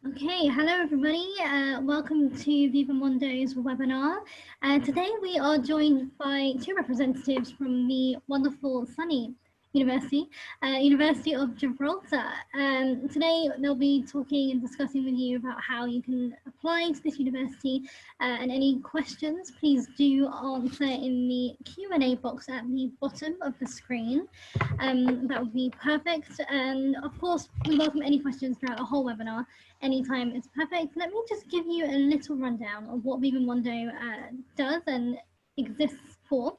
Okay, hello everybody. Welcome to Viva-Mundo's webinar. Today we are joined by two representatives from the wonderful sunny University, University of Gibraltar. Today they'll be talking and discussing with you about how you can apply to this university, and any questions please do answer in the Q&A box at the bottom of the screen. That would be perfect, and of course we welcome any questions throughout the whole webinar. Anytime is perfect. Let me just give you a little rundown of what Viva-Mundo does and exists for.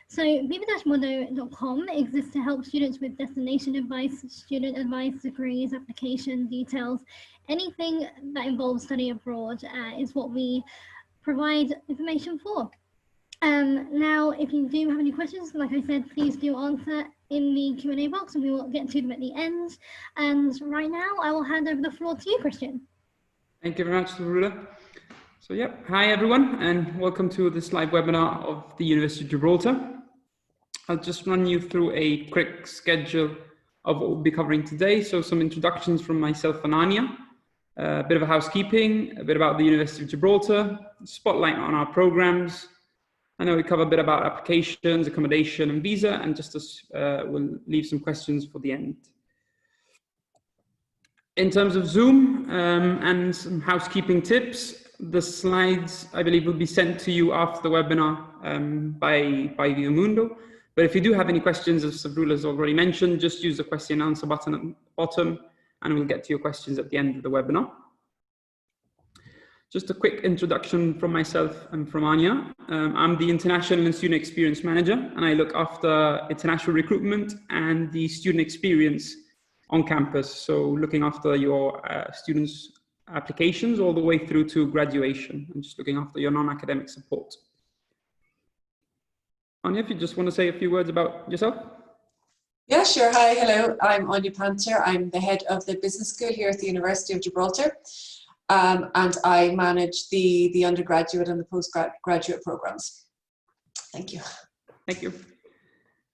So viva-mundo.com exists to help students with destination advice, student advice, degrees, application details, anything that involves study abroad is what we provide information for. Now, if you do have any questions, like I said, please do answer in the Q&A box and we will get to them at the end. And right now, I will hand over the floor to you, Christian. Thank you very much, Rula. So, hi everyone, and welcome to this live webinar of the University of Gibraltar. I'll just run you through a quick schedule of what we'll be covering today. So, some introductions from myself and Anya, a bit of a housekeeping, a bit about the University of Gibraltar, spotlight on our programs. I know we cover a bit about applications, accommodation, and visa, and just as we'll leave some questions for the end. In terms of Zoom and some housekeeping tips, the slides, I believe, will be sent to you after the webinar by Viva-Mundo. But if you do have any questions, as Sabrula has already mentioned, just use the question and answer button at the bottom, and we'll get to your questions at the end of the webinar. Just a quick introduction from myself and from Anya. I'm the International and Student Experience Manager, and I look after international recruitment and the student experience on campus. So looking after your students' applications all the way through to graduation, and just looking after your non-academic support. Anya, if you just want to say a few words about yourself. Yeah, sure. Hi, hello. I'm Anya Panter. I'm the head of the business school here at the University of Gibraltar. And I manage the undergraduate and the postgraduate programs. Thank you. Thank you.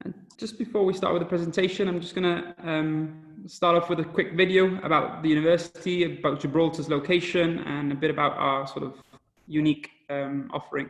And just before we start with the presentation, I'm just going to start off with a quick video about the university, about Gibraltar's location, and a bit about our sort of unique offering.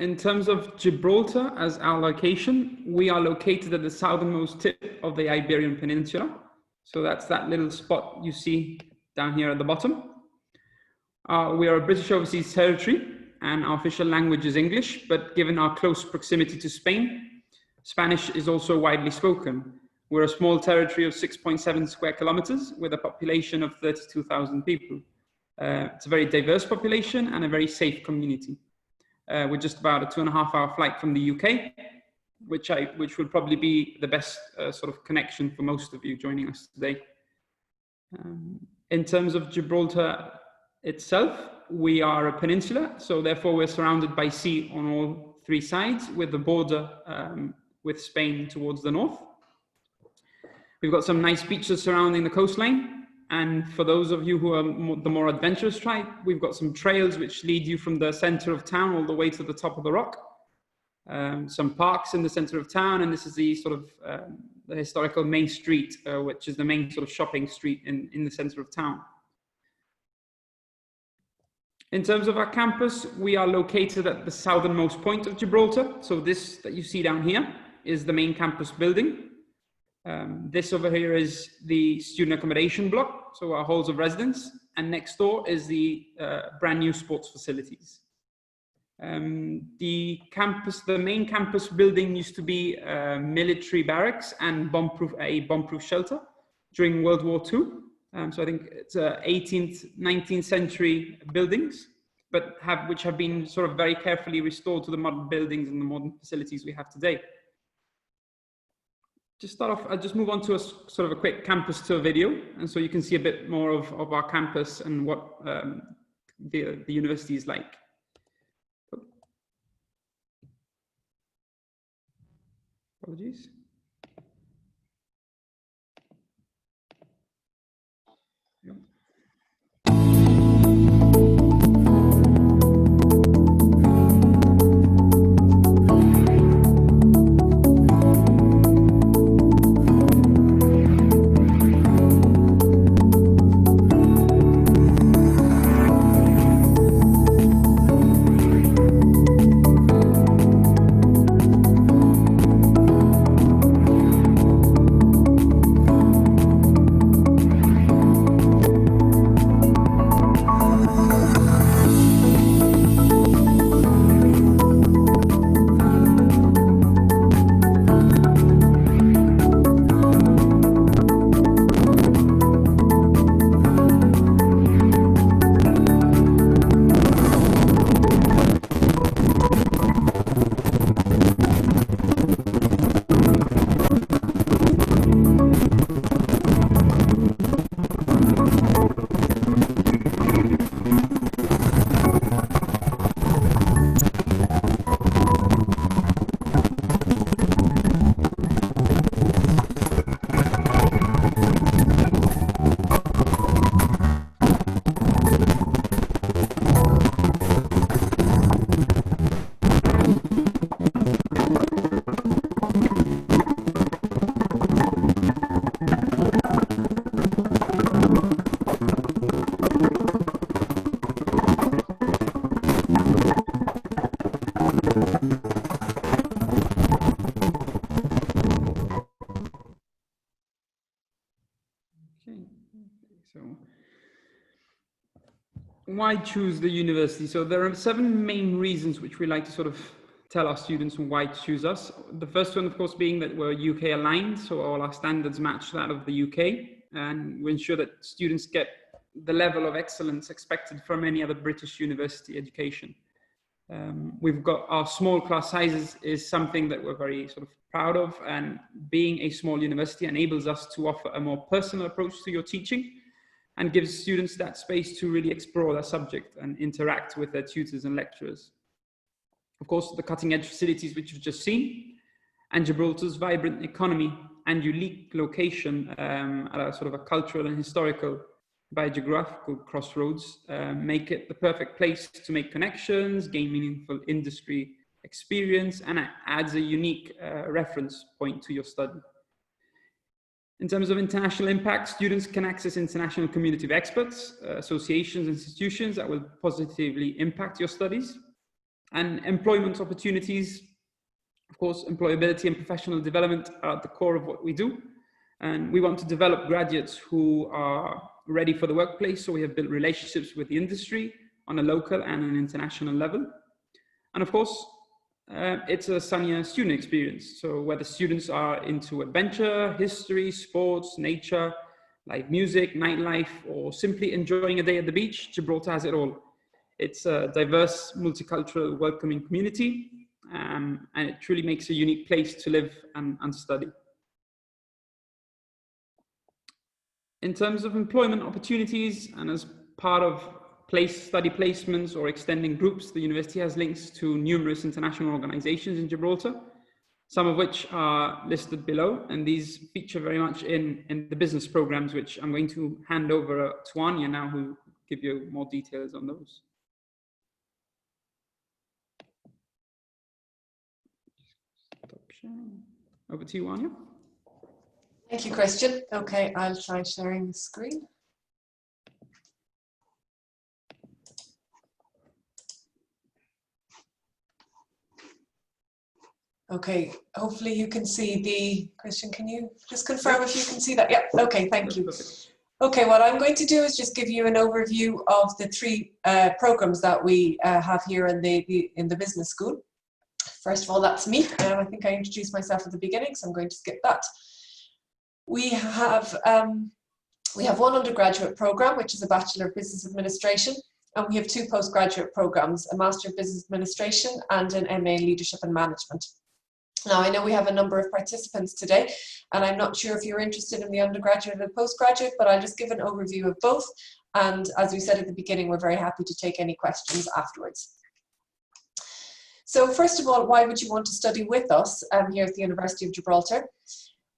In terms of Gibraltar as our location, we are located at the southernmost tip of the Iberian Peninsula. So that's that little spot you see down here at the bottom. We are a British overseas territory and our official language is English, but given our close proximity to Spain, Spanish is also widely spoken. We're a small territory of 6.7 square kilometers with a population of 32,000 people. It's a very diverse population and a very safe community. We're just about a 2.5-hour flight from the UK, which will probably be the best sort of connection for most of you joining us today. In terms of Gibraltar itself, we are a peninsula, so therefore we're surrounded by sea on all three sides with the border with Spain towards the north. We've got some nice beaches surrounding the coastline. And for those of you who are the more adventurous type, we've got some trails which lead you from the center of town all the way to the top of the rock. Some parks in the center of town, and this is the sort of the historical main street, which is the main sort of shopping street in the center of town. In terms of our campus, we are located at the southernmost point of Gibraltar. So this that you see down here is the main campus building. This over here is the student accommodation block, so our halls of residence, and next door is the brand new sports facilities. The main campus building used to be military barracks and a bomb-proof shelter during World War II. So I think it's 18th, 19th century buildings, but which have been sort of very carefully restored to the modern buildings and the modern facilities we have today. Just start off, I'll just move on to a sort of a quick campus tour video, and so you can see a bit more of our campus and what the university is like. Apologies. Yep. Why choose the university? So there are 7 main reasons which we like to sort of tell our students why to choose us. The first one, of course, being that we're UK aligned, so all our standards match that of the UK, and we ensure that students get the level of excellence expected from any other British university education. We've got our small class sizes is something that we're very sort of proud of, and being a small university enables us to offer a more personal approach to your teaching and gives students that space to really explore their subject and interact with their tutors and lecturers. Of course, the cutting edge facilities which you've just seen, and Gibraltar's vibrant economy and unique location at a sort of a cultural and historical biogeographical crossroads make it the perfect place to make connections, gain meaningful industry experience, and it adds a unique reference point to your study. In terms of international impact, students can access international community of experts, associations, institutions that will positively impact your studies. And employment opportunities, of course, employability and professional development are at the core of what we do. And we want to develop graduates who are ready for the workplace. So we have built relationships with the industry on a local and an international level. And of course, it's a sunnier student experience. So whether students are into adventure, history, sports, nature, like music, nightlife, or simply enjoying a day at the beach, Gibraltar has it all. It's a diverse, multicultural, welcoming community, and it truly makes a unique place to live and study. In terms of employment opportunities, and as part of study placements or extending groups, the university has links to numerous international organizations in Gibraltar. some of which are listed below, and these feature very much in the business programs, which I'm going to hand over to Anya now, who will give you more details on those. Stop sharing. Over to you, Anya. Thank you, Christian. Okay, I'll try sharing the screen. Okay, hopefully you can see the, Christian, can you just confirm if you can see that? Yep, okay, thank you. Okay, what I'm going to do is just give you an overview of the three programs that we have here in the business school. First of all, that's me. I think I introduced myself at the beginning, so I'm going to skip that. We have one undergraduate program, which is a Bachelor of Business Administration, and we have two postgraduate programs, a Master of Business Administration and an MA in Leadership and Management. Now, I know we have a number of participants today, and I'm not sure if you're interested in the undergraduate or the postgraduate, but I'll just give an overview of both. And as we said at the beginning, we're very happy to take any questions afterwards. So first of all, why would you want to study with us here at the University of Gibraltar?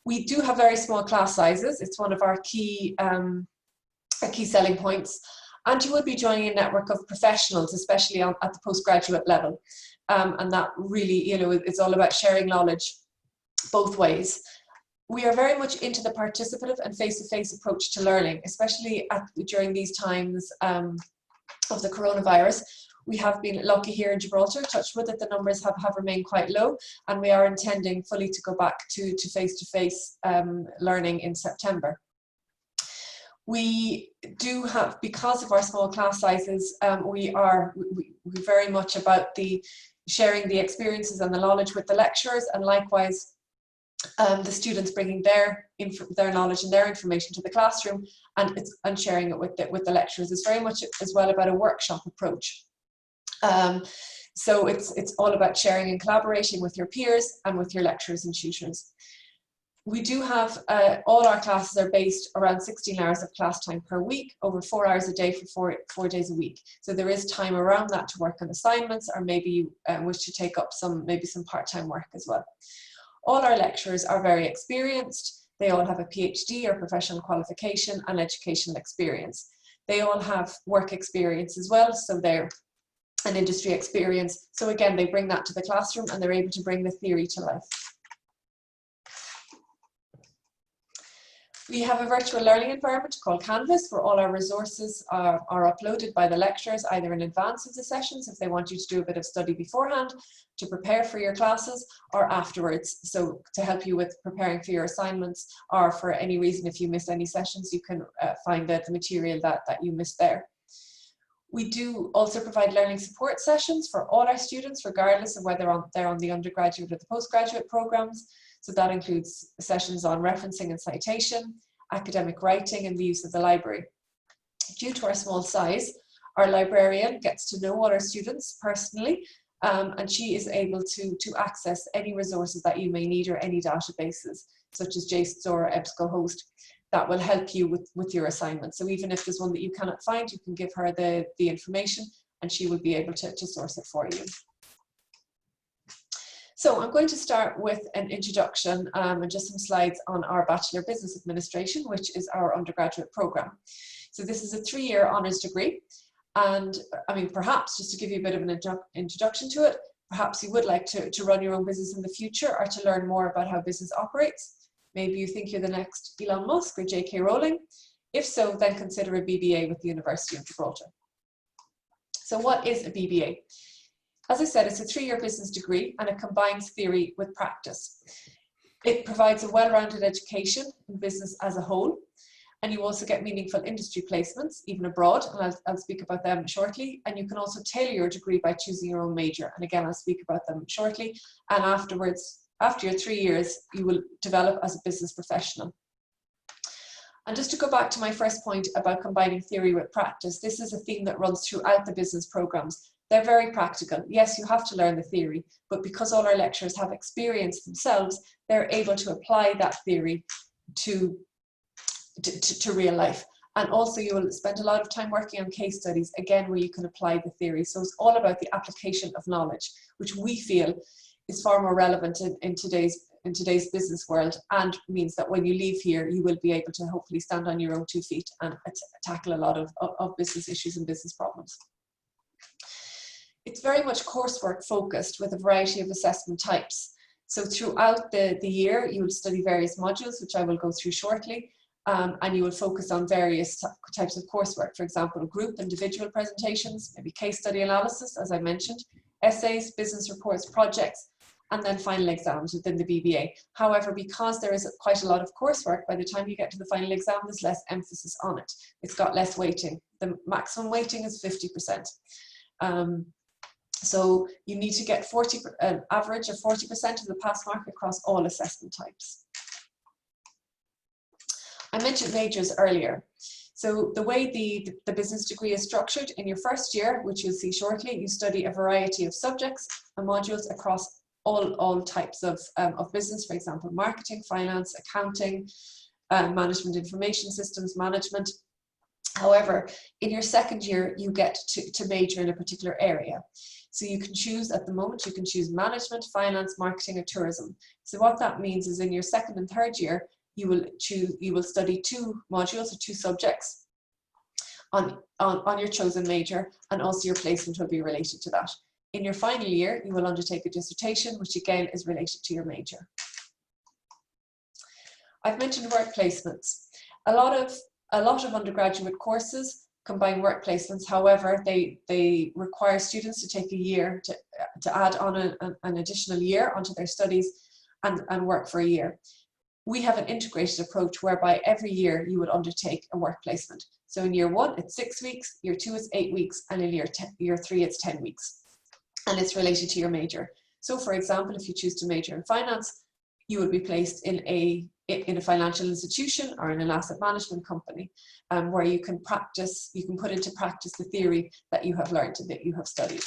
We do have very small class sizes. It's one of our key selling points. And you will be joining a network of professionals, especially at the postgraduate level. And that really, you know, it's all about sharing knowledge both ways. We are very much into the participative and face-to-face approach to learning, especially during these times of the coronavirus. We have been lucky here in Gibraltar, touch wood, that the numbers have remained quite low, and we are intending fully to go back to face-to-face learning in September. We do have, because of our small class sizes, we very much about the sharing the experiences and the knowledge with the lecturers, and likewise the students bringing their knowledge and their information to the classroom and sharing it with the lecturers. It's very much as well about a workshop approach. So it's all about sharing and collaborating with your peers and with your lecturers and tutors. We do have, all our classes are based around 16 hours of class time per week, over 4 hours a day for four days a week. So there is time around that to work on assignments, or maybe you wish to take up some part-time work as well. All our lecturers are very experienced. They all have a PhD or professional qualification and educational experience. They all have work experience as well, so they're an industry experience. So again, they bring that to the classroom and they're able to bring the theory to life. We have a virtual learning environment called Canvas, where all our resources are uploaded by the lecturers, either in advance of the sessions, if they want you to do a bit of study beforehand to prepare for your classes, or afterwards, so to help you with preparing for your assignments, or for any reason if you miss any sessions, you can find the material that you missed there. We do also provide learning support sessions for all our students, regardless of whether they're on the undergraduate or the postgraduate programs. So that includes sessions on referencing and citation, academic writing, and the use of the library. Due to our small size, our librarian gets to know all our students personally, and she is able to access any resources that you may need, or any databases, such as JSTOR or EBSCOhost, that will help you with your assignment. So even if there's one that you cannot find, you can give her the information and she will be able to source it for you. So I'm going to start with an introduction and just some slides on our Bachelor of Business Administration, which is our undergraduate program. So this is a 3-year honours degree. And I mean, perhaps just to give you a bit of an introduction to it, perhaps you would like to run your own business in the future, or to learn more about how business operates. Maybe you think you're the next Elon Musk or J.K. Rowling. If so, then consider a BBA with the University of Gibraltar. So what is a BBA? As I said, it's a 3-year business degree, and it combines theory with practice. It provides a well-rounded education in business as a whole, and you also get meaningful industry placements, even abroad, and I'll speak about them shortly. And you can also tailor your degree by choosing your own major, and again, I'll speak about them shortly. And afterwards, after your 3 years, you will develop as a business professional. And just to go back to my first point about combining theory with practice, this is a theme that runs throughout the business programs. They're very practical. Yes, you have to learn the theory, but because all our lecturers have experience themselves, they're able to apply that theory to real life. And also you will spend a lot of time working on case studies, again, where you can apply the theory. So it's all about the application of knowledge, which we feel is far more relevant in today's business world, and means that when you leave here, you will be able to hopefully stand on your own 2 feet and tackle a lot of business issues and business problems. It's very much coursework focused with a variety of assessment types. So throughout the year, you will study various modules, which I will go through shortly, and you will focus on various types of coursework. For example, group, individual presentations, maybe case study analysis, as I mentioned, essays, business reports, projects, and then final exams within the BBA. However, because there is quite a lot of coursework, by the time you get to the final exam, there's less emphasis on it. It's got less weighting. The maximum weighting is 50%. So you need to get an average of 40% of the pass mark across all assessment types. I mentioned majors earlier. So the way the business degree is structured, in your first year, which you'll see shortly, you study a variety of subjects and modules across all types of business, for example, marketing, finance, accounting, management information systems, management. However, in your second year, you get to major in a particular area. So you can choose, at the moment, you can choose management, finance, marketing, or tourism. So what that means is in your second and third year, you will study 2 modules or 2 subjects on your chosen major, and also your placement will be related to that. In your final year, you will undertake a dissertation, which again is related to your major. I've mentioned work placements. A lot of undergraduate courses combine work placements. However, they require students to take a year to add on an additional year onto their studies and work for a year. We have an integrated approach whereby every year you would undertake a work placement. So in year 1, it's 6 weeks, year 2 is 8 weeks, and in year 3, it's 10 weeks. And it's related to your major. So for example, if you choose to major in finance, you would be placed in a financial institution or in an asset management company, where you can put into practice the theory that you have learned and that you have studied.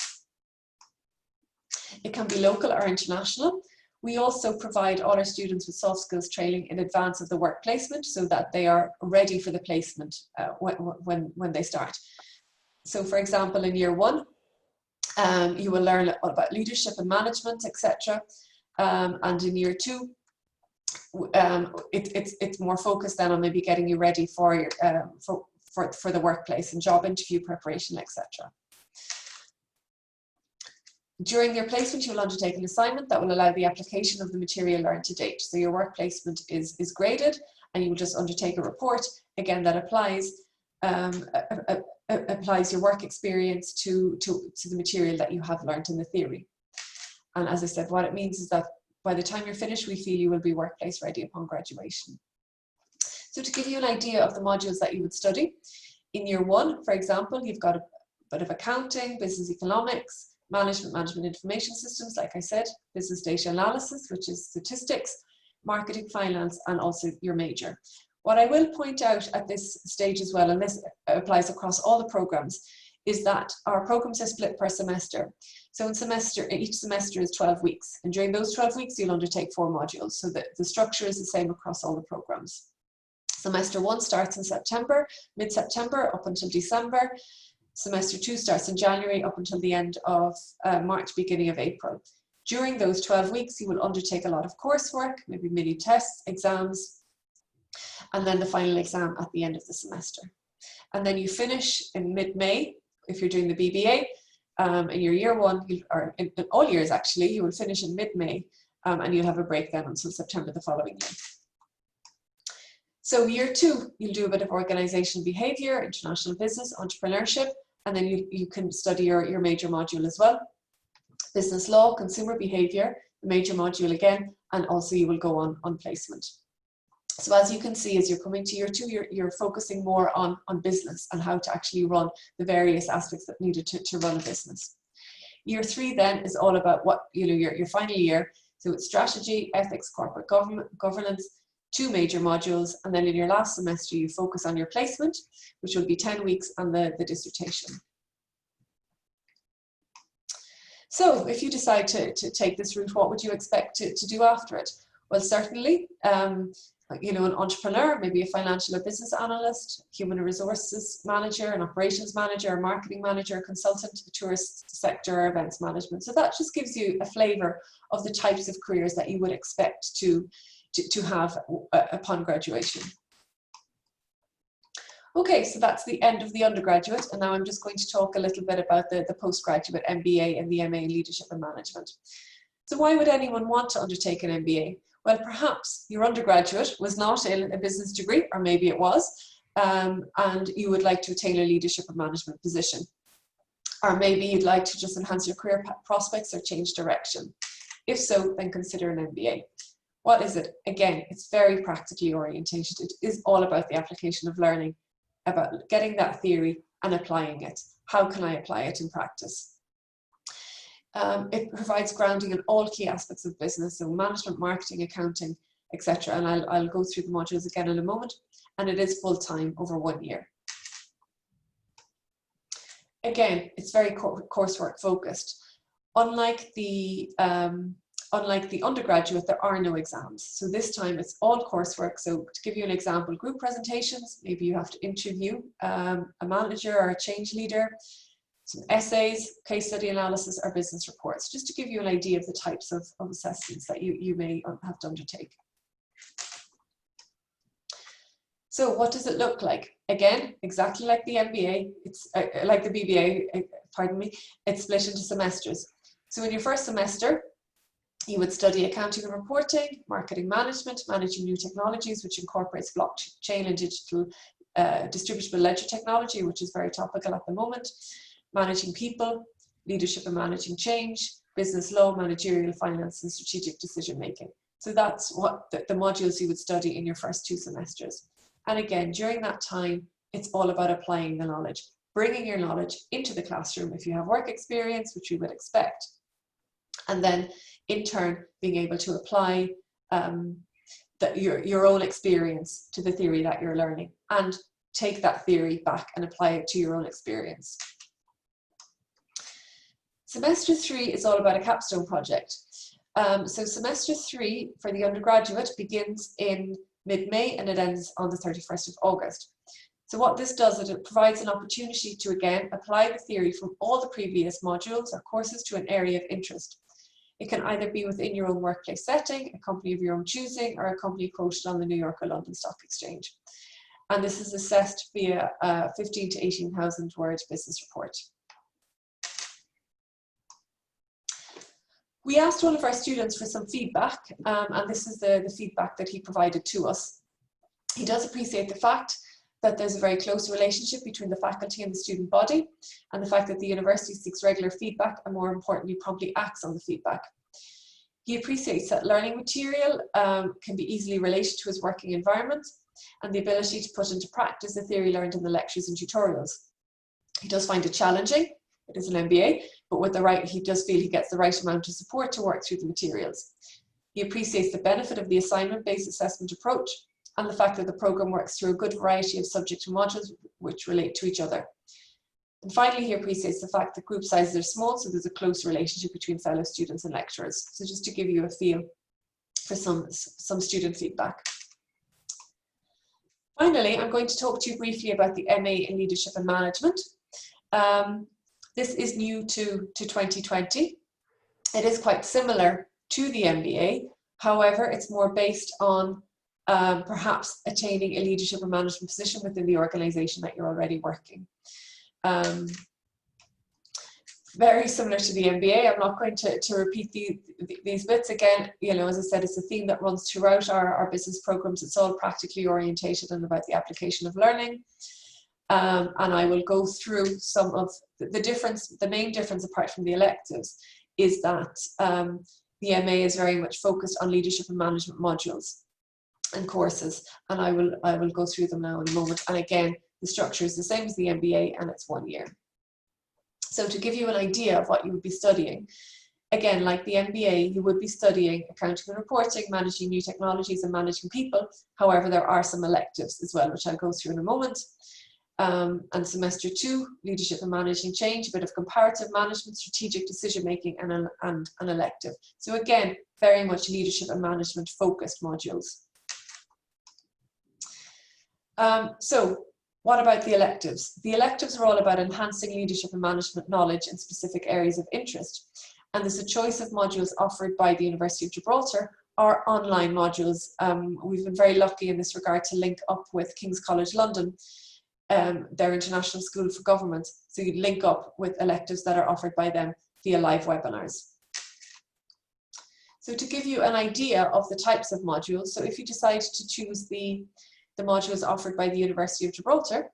It can be local or international. We also provide all our students with soft skills training in advance of the work placement so that they are ready for the placement when they start. So for example, in year 1, you will learn about leadership and management, etc. And in year 2, it's more focused then on maybe getting you ready for the workplace and job interview preparation, etc. During your placement, you will undertake an assignment that will allow the application of the material learned to date. So your work placement is graded, and you will just undertake a report, again, that applies your work experience to the material that you have learned in the theory. And as I said, what it means is that by the time you're finished, we feel you will be workplace ready upon graduation. So to give you an idea of the modules that you would study, in year 1, for example, you've got a bit of accounting, business economics, management information systems, like I said, business data analysis, which is statistics, marketing, finance, and also your major. What I will point out at this stage as well, and this applies across all the programs, is that our programs are split per semester. So each semester is 12 weeks, and during those 12 weeks, you'll undertake 4 modules, so that the structure is the same across all the programs. Semester 1 starts in September, mid-September up until December. Semester 2 starts in January up until the end of March, beginning of April. During those 12 weeks, you will undertake a lot of coursework, maybe mini tests, exams, and then the final exam at the end of the semester. And then you finish in mid-May, if you're doing the BBA, in your year 1, or in all years actually, you will finish in mid-May, and you'll have a break then until September the following year. So year 2, you'll do a bit of organizational behavior, international business, entrepreneurship, and then you can study your major module as well. Business law, consumer behavior, the major module again, and also you will go on placement. So as you can see, as you're coming to year 2, you're focusing more on business and how to actually run the various aspects that needed to run a business. Year 3 then is all about what, your final year. So it's strategy, ethics, corporate governance, 2 major modules, and then in your last semester you focus on your placement, which will be 10 weeks, and the dissertation. So if you decide to take this route, what would you expect to do after it? Well, certainly, you know, an entrepreneur, maybe a financial or business analyst, human resources manager, an operations manager, a marketing manager, a consultant, a tourist sector or events management. So that just gives you a flavour of the types of careers that you would expect to have upon graduation. Okay, so that's the end of the undergraduate, and now I'm just going to talk a little bit about the postgraduate MBA and the MA in Leadership and Management. So why would anyone want to undertake an MBA? Well, perhaps your undergraduate was not in a business degree, or maybe it was, and you would like to attain a leadership or management position. Or maybe you'd like to just enhance your career prospects or change direction. If so, then consider an MBA. What is it? Again, it's very practically orientated. It is all about the application of learning, about getting that theory and applying it. How can I apply it in practice? It provides grounding in all key aspects of business, so management, marketing, accounting, etc. And I'll go through the modules again in a moment. And it is full-time over 1 year. Again, it's very coursework focused. Unlike the undergraduate, there are no exams. So this time it's all coursework. So to give you an example, group presentations, maybe you have to interview a manager or a change leader, some essays, case study analysis, or business reports, just to give you an idea of the types of assessments that you may have to undertake. So what does it look like? Again, exactly like the MBA, it's like the BBA, pardon me, it's split into semesters. So in your first semester, you would study accounting and reporting, marketing management, managing new technologies, which incorporates blockchain and digital distributable ledger technology, which is very topical at the moment, managing people, leadership and managing change, business law, managerial finance, and strategic decision making. So that's what the modules you would study in your first 2 semesters. And again, during that time, it's all about applying the knowledge, bringing your knowledge into the classroom if you have work experience, which you would expect. And then in turn, being able to apply your own experience to the theory that you're learning, and take that theory back and apply it to your own experience. Semester 3 is all about a capstone project. So semester 3 for the undergraduate begins in mid-May and it ends on the 31st of August. So what this does is it provides an opportunity to again apply the theory from all the previous modules or courses to an area of interest. It can either be within your own workplace setting, a company of your own choosing, or a company quoted on the New York or London Stock Exchange. And this is assessed via a 15 to 18,000 word business report. We asked one of our students for some feedback, and this is the feedback that he provided to us. He does appreciate the fact that there's a very close relationship between the faculty and the student body, and the fact that the university seeks regular feedback and, more importantly, promptly acts on the feedback. He appreciates that learning material can be easily related to his working environment and the ability to put into practice the theory learned in the lectures and tutorials. He does find it challenging. It is an MBA, but he does feel he gets the right amount of support to work through the materials. He appreciates the benefit of the assignment-based assessment approach and the fact that the program works through a good variety of subject and modules which relate to each other. And finally, he appreciates the fact that group sizes are small, so there's a close relationship between fellow students and lecturers. So just to give you a feel for some student feedback. Finally, I'm going to talk to you briefly about the MA in Leadership and Management. This is new to 2020. It is quite similar to the MBA. However, it's more based on perhaps attaining a leadership or management position within the organization that you're already working. Very similar to the MBA. I'm not going to repeat these bits again. You know, as I said, it's a theme that runs throughout our business programs. It's all practically orientated and about the application of learning. And I will go through some of the difference. The main difference, apart from the electives, is that the MA is very much focused on leadership and management modules and courses, and I will go through them now in a moment. And again, the structure is the same as the MBA, and it's 1 year. So to give you an idea of what you would be studying, again, like the MBA, you would be studying accounting and reporting, managing new technologies, and managing people. However, there are some electives as well, which I'll go through in a moment. And semester 2, leadership and managing change, a bit of comparative management, strategic decision making, and an elective. So again, very much leadership and management focused modules. So what about the electives? The electives are all about enhancing leadership and management knowledge in specific areas of interest. And there's a choice of modules offered by the University of Gibraltar or online modules. We've been very lucky in this regard to link up with King's College London, their International School for Government. So you link up with electives that are offered by them via live webinars. So to give you an idea of the types of modules, so if you decide to choose the modules offered by the University of Gibraltar,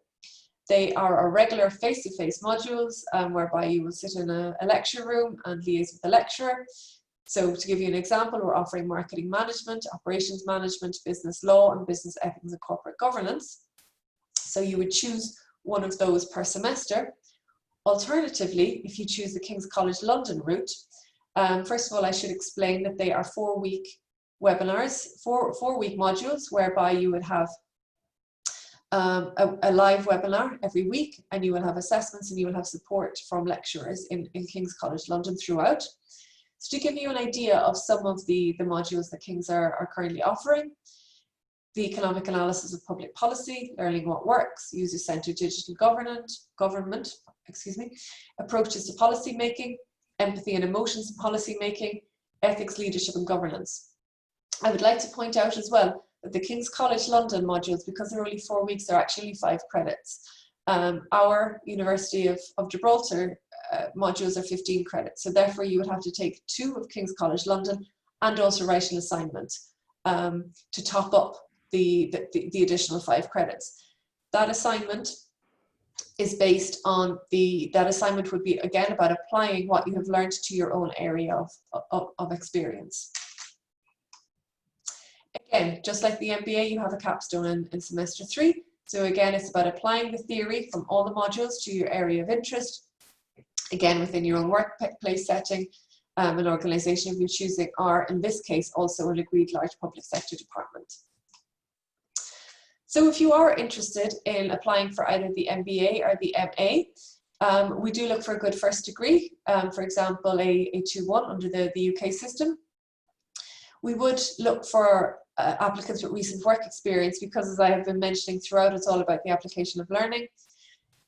they are our regular face-to-face modules whereby you will sit in a lecture room and liaise with the lecturer. So to give you an example, we're offering marketing management, operations management, business law, and business ethics and corporate governance. So you would choose one of those per semester. Alternatively, if you choose the King's College London route, first of all, I should explain that they are 4-week webinars, four-week modules, whereby you would have a live webinar every week, and you will have assessments and you will have support from lecturers in King's College London throughout. So to give you an idea of some of the modules that King's are currently offering: the economic analysis of public policy, learning what works, user-centered digital government, approaches to policy making, empathy and emotions in policy making, ethics, leadership and governance. I would like to point out as well that the King's College London modules, because they're only 4 weeks, are actually 5 credits. Our University of Gibraltar modules are 15 credits. So therefore you would have to take 2 of King's College London and also write an assignment to top up the additional 5 credits. That assignment is based on that assignment would be again about applying what you have learned to your own area of experience. Again, just like the MBA, you have a capstone in semester 3. So again, it's about applying the theory from all the modules to your area of interest, again within your own workplace setting, an organisation of your choosing, or in this case also an agreed large public sector department. So if you are interested in applying for either the MBA or the MA, we do look for a good first degree, for example a 2-1 under the UK system. We would look for applicants with recent work experience because, as I have been mentioning throughout, it's all about the application of learning.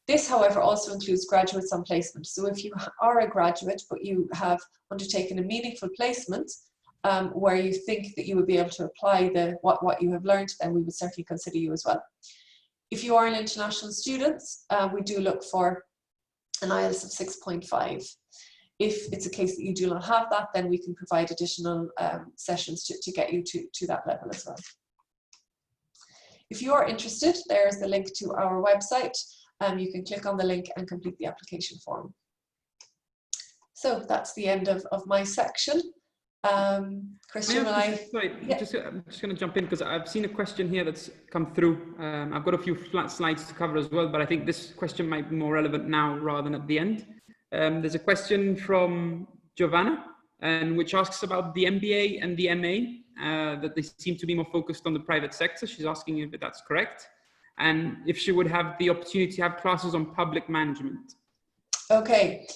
This, however, also includes graduates on placement. So if you are a graduate but you have undertaken a meaningful placement where you think that you would be able to apply what you have learned, then we would certainly consider you as well. If you are an international student, we do look for an IELTS of 6.5. If it's a case that you do not have that, then we can provide additional sessions to get you to that level as well. If you are interested, there's the link to our website. You can click on the link and complete the application form. So that's the end of my section. Christian, I'm just going to jump in because I've seen a question here that's come through. I've got a few flat slides to cover as well, but I think this question might be more relevant now rather than at the end. There's a question from Giovanna, which asks about the MBA and the MA, that they seem to be more focused on the private sector. She's asking if that's correct, and if she would have the opportunity to have classes on public management. Okay.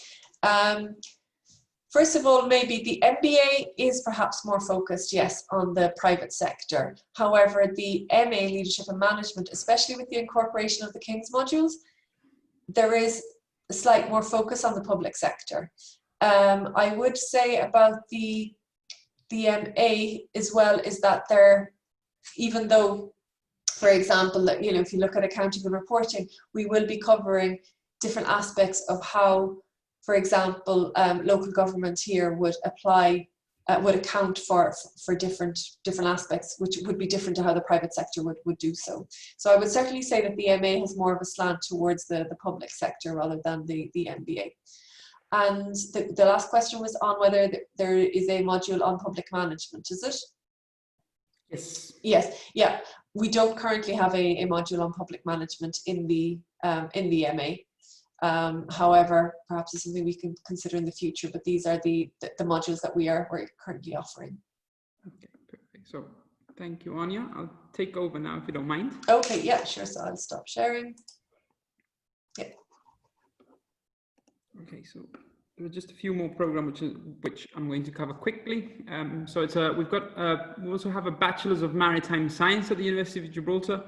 First of all, maybe the MBA is perhaps more focused, yes, on the private sector. However, the MA, Leadership and Management, especially with the incorporation of the King's modules, there is a slight more focus on the public sector. I would say about the MA as well is that they're, even though, for example, if you look at accounting and reporting, we will be covering different aspects of how, for example, local government here would apply, would account for different aspects, which would be different to how the private sector would do so. So I would certainly say that the MA has more of a slant towards the public sector rather than the MBA. And the last question was on whether there is a module on public management, is it? Yes. Yes, yeah. We don't currently have a module on public management in the MA. However, perhaps it's something we can consider in the future, but these are the modules that we're currently offering. Okay, perfect. So thank you, Anya. I'll take over now if you don't mind. Okay, yeah, sure. So I'll stop sharing. Yeah. Okay, so there are just a few more programs which I'm going to cover quickly. So it's we also have a Bachelor's of Maritime Science at the University of Gibraltar.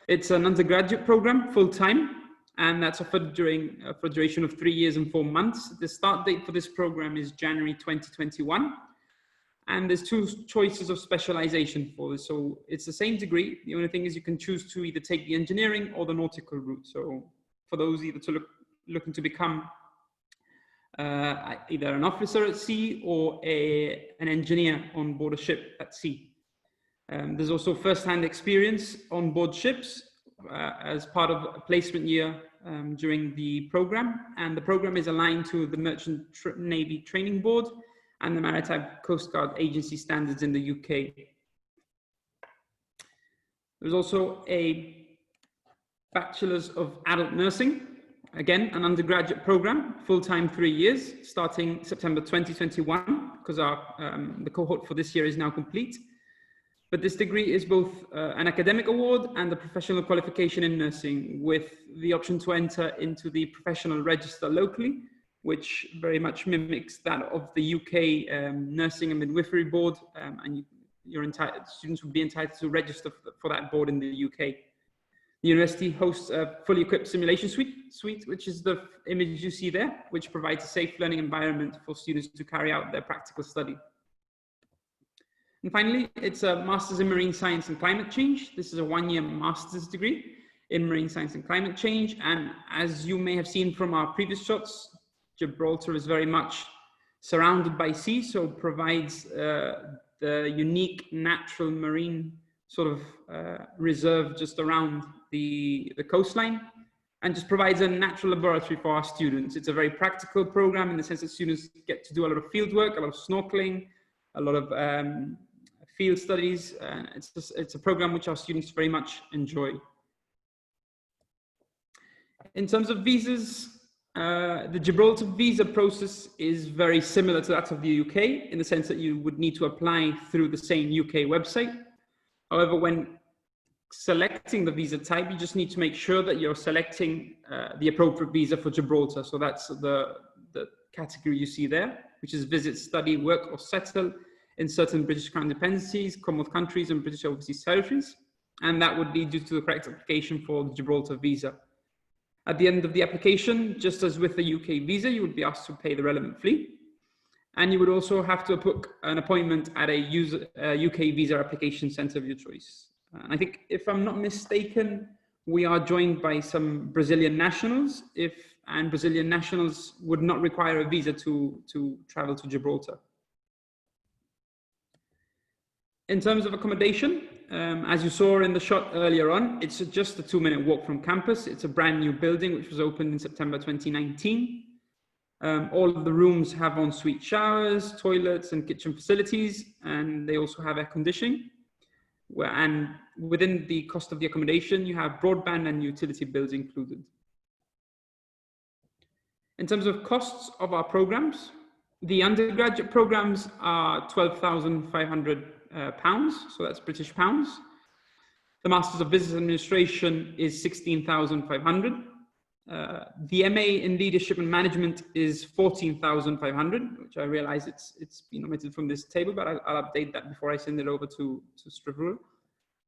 It's an undergraduate program, full-time, and that's offered for a duration of 3 years and 4 months. The start date for this program is January 2021. And there's 2 choices of specialization for this. So it's the same degree. The only thing is you can choose to either take the engineering or the nautical route. So for those either looking to become either an officer at sea or an engineer on board a ship at sea. There's also first-hand experience on board ships as part of a placement year during the program. And the program is aligned to the Merchant Navy Training Board and the Maritime Coast Guard Agency standards in the UK. There's also a Bachelor's of Adult Nursing, again, an undergraduate program, full-time 3 years, starting September 2021, because the cohort for this year is now complete. But this degree is both an academic award and a professional qualification in nursing, with the option to enter into the professional register locally, which very much mimics that of the UK Nursing and Midwifery Board, and students would be entitled to register for that board in the UK. The university hosts a fully equipped simulation suite, which is the image you see there, which provides a safe learning environment for students to carry out their practical study. And finally, it's a Master's in Marine Science and Climate Change. This is a 1-year master's degree in Marine Science and Climate Change. And as you may have seen from our previous shots, Gibraltar is very much surrounded by sea, so provides the unique natural marine sort of reserve just around the coastline, and just provides a natural laboratory for our students. It's a very practical program in the sense that students get to do a lot of field work, a lot of snorkeling, a lot of field studies. It's a program which our students very much enjoy. In terms of visas, the Gibraltar visa process is very similar to that of the UK, in the sense that you would need to apply through the same UK website. However, when selecting the visa type, you just need to make sure that you're selecting the appropriate visa for Gibraltar. So that's the category you see there, which is visit, study, work, or settle in certain British Crown dependencies, Commonwealth countries, and British overseas territories. And that would lead you to the correct application for the Gibraltar visa. At the end of the application, just as with the UK visa, you would be asked to pay the relevant fee. And you would also have to book an appointment at a UK visa application center of your choice. I think, if I'm not mistaken, we are joined by some Brazilian nationals, and Brazilian nationals would not require a visa to travel to Gibraltar. In terms of accommodation, as you saw in the shot earlier on, it's just a 2-minute walk from campus. It's a brand new building which was opened in September 2019. All of the rooms have ensuite showers, toilets, and kitchen facilities, and they also have air conditioning. And within the cost of the accommodation, you have broadband and utility bills included. In terms of costs of our programs, the undergraduate programs are £12,500, so that's British pounds. The Masters of Business Administration is £16,500. The MA in Leadership and Management is £14,500, which I realize it's been omitted from this table, but I'll update that before I send it over to Strivul.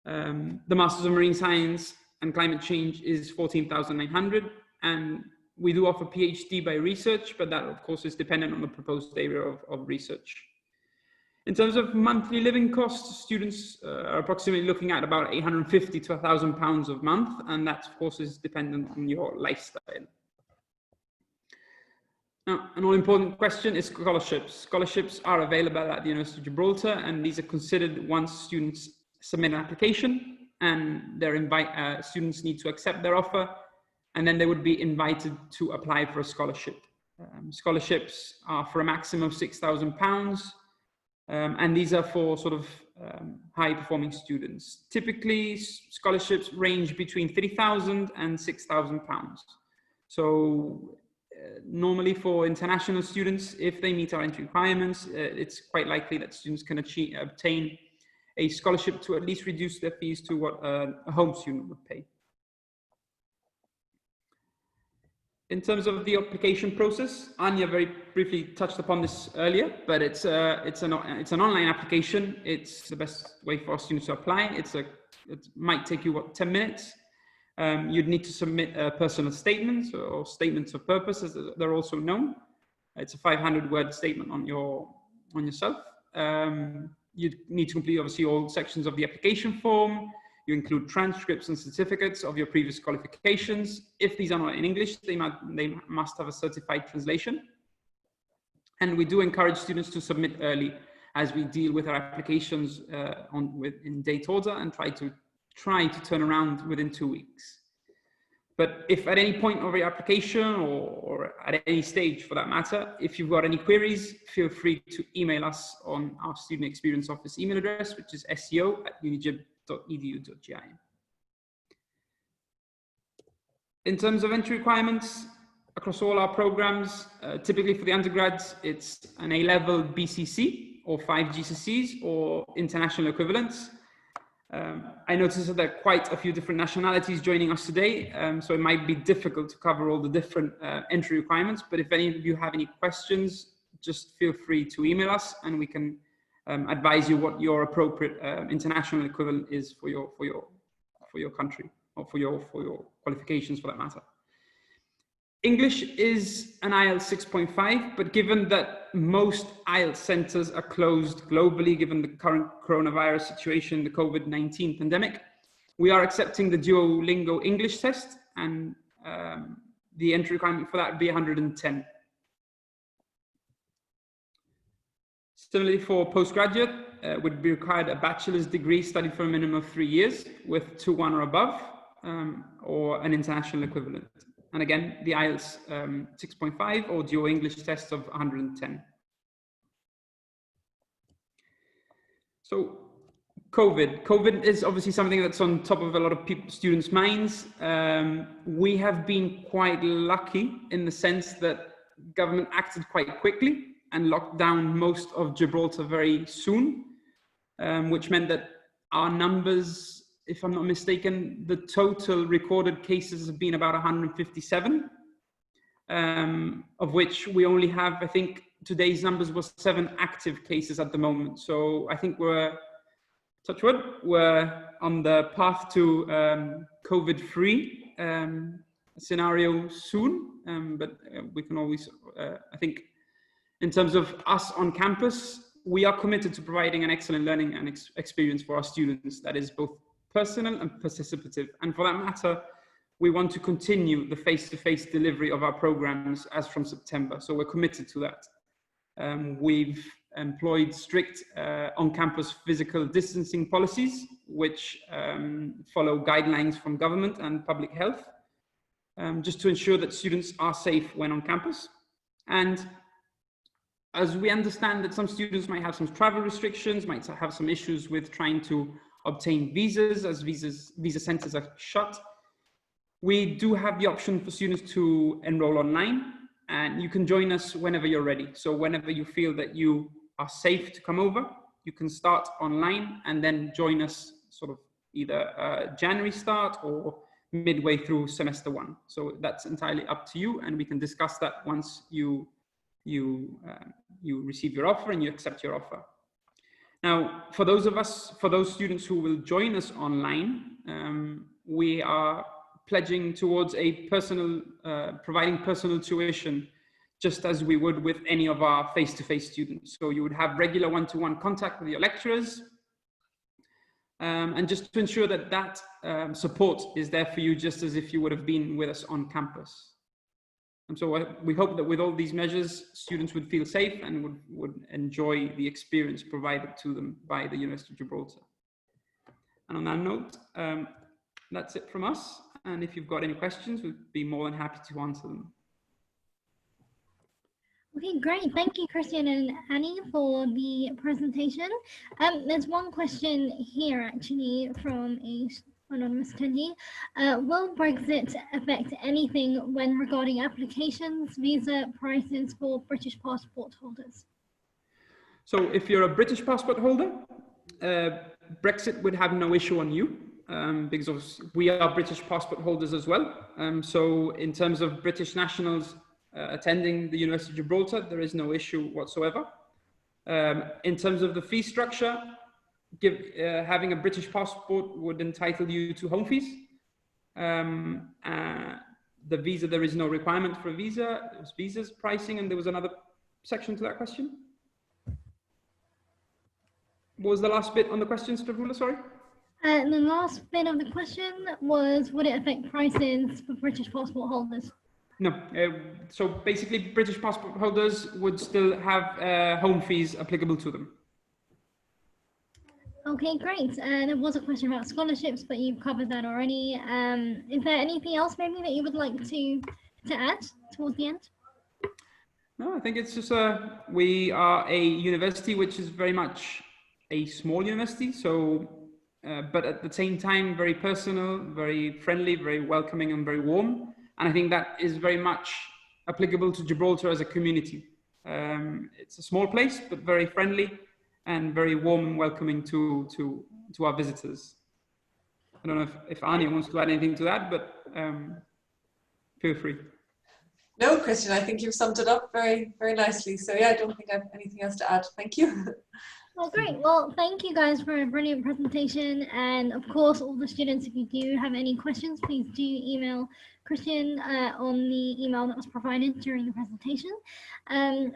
The Masters of Marine Science and Climate Change is £14,900, and we do offer PhD by research, but that of course is dependent on the proposed area of research. In terms of monthly living costs, students are approximately looking at about £850 to £1,000 a month, and that of course is dependent on your lifestyle. Now, an all-important question is scholarships. Scholarships are available at the University of Gibraltar, and these are considered once students submit an application, and students need to accept their offer, and then they would be invited to apply for a scholarship. Scholarships are for a maximum of £6,000. And these are for sort of high-performing students. Typically, scholarships range between £3,000 and £6,000. So normally for international students, if they meet our entry requirements, it's quite likely that students can obtain a scholarship to at least reduce their fees to what a home student would pay. In terms of the application process, Anya very briefly touched upon this earlier, but it's an online application. It's the best way for our students to apply. It might take you, 10 minutes. You'd need to submit personal statements or statements of purpose, as they're also known. It's a 500-word statement on yourself. You'd need to complete, obviously, all sections of the application form. You include transcripts and certificates of your previous qualifications. If these are not in English, they must have a certified translation. And we do encourage students to submit early, as we deal with our applications in date order and try to turn around within 2 weeks. But if at any point of your application or at any stage for that matter, if you've got any queries, feel free to email us on our Student Experience Office email address, which is seo@unigib.edu.gi. In terms of entry requirements, across all our programs, typically for the undergrads, it's an A-level BCC or 5 GCSEs or international equivalents. I noticed that there are quite a few different nationalities joining us today, so it might be difficult to cover all the different entry requirements, but if any of you have any questions, just feel free to email us and we can advise you what your appropriate international equivalent is for your country, or for your qualifications for that matter. English is an IELTS 6.5, but given that most IELTS centers are closed globally, given the current coronavirus situation, the COVID-19 pandemic, we are accepting the Duolingo English test, and the entry requirement for that would be 110. Similarly, for postgraduate, would be required a bachelor's degree studied for a minimum of 3 years with 2.1 or above, or an international equivalent. And again, the IELTS 6.5 or Duo English test of 110. So COVID is obviously something that's on top of a lot of students' minds. We have been quite lucky in the sense that government acted quite quickly and locked down most of Gibraltar very soon, which meant that our numbers, if I'm not mistaken, the total recorded cases have been about 157, of which we only have, I think today's numbers was 7 active cases at the moment. So I think we're, touch wood, we're on the path to COVID-free scenario soon, but we can always, I think in terms of us on campus, we are committed to providing an excellent learning and experience for our students that is both personal and participative. And for that matter, we want to continue the face-to-face delivery of our programs as from September. So we're committed to that. We've employed strict on-campus physical distancing policies, which follow guidelines from government and public health, just to ensure that students are safe when on campus. And as we understand that some students might have some travel restrictions, might have some issues with trying to obtain visas, as visa centers are shut, we do have the option for students to enroll online, and you can join us whenever you're ready. So whenever you feel that you are safe to come over, you can start online and then join us sort of either January start or midway through semester 1. So that's entirely up to you, and we can discuss that once you receive your offer and you accept your offer. Now, for those students who will join us online, we are pledging towards providing personal tuition, just as we would with any of our face-to-face students. So you would have regular one-to-one contact with your lecturers, and just to ensure that support is there for you, just as if you would have been with us on campus. And so we hope that with all these measures, students would feel safe and would enjoy the experience provided to them by the University of Gibraltar. And on that note, that's it from us. And if you've got any questions, we'd be more than happy to answer them. Okay, great. Thank you, Christian and Annie, for the presentation. There's one question here actually from a anonymous attendee. Will Brexit affect anything when regarding applications, visa prices for British passport holders? So if you're a British passport holder, Brexit would have no issue on you. because we are British passport holders as well. So in terms of British nationals attending the University of Gibraltar, there is no issue whatsoever. In terms of the fee structure, having a British passport would entitle you to home fees. The visa, there is no requirement for a visa. There's visas, pricing, and there was another section to that question. What was the last bit on the question, Stavroula, sorry? The last bit of the question was, would it affect prices for British passport holders? No. So basically, British passport holders would still have home fees applicable to them. Okay, great. There was a question about scholarships, but you've covered that already. Is there anything else maybe that you would like to add towards the end? No, I think it's just we are a university which is very much a small university, so but at the same time very personal, very friendly, very welcoming, and very warm. And I think that is very much applicable to Gibraltar as a community. It's a small place, but very friendly and very warm and welcoming to our visitors. I don't know if Anya wants to add anything to that, but feel free. No, Christian, I think you've summed it up very, very nicely. So yeah, I don't think I have anything else to add. Thank you. Well, great. Well, thank you guys for a brilliant presentation. And of course, all the students, if you do have any questions, please do email Christian on the email that was provided during the presentation.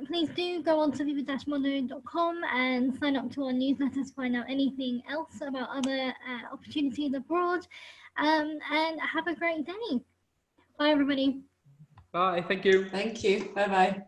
Please do go on to viva-mundo.com and sign up to our newsletters to find out anything else about other opportunities abroad. And have a great day. Bye, everybody. Bye. Thank you. Thank you. Bye-bye.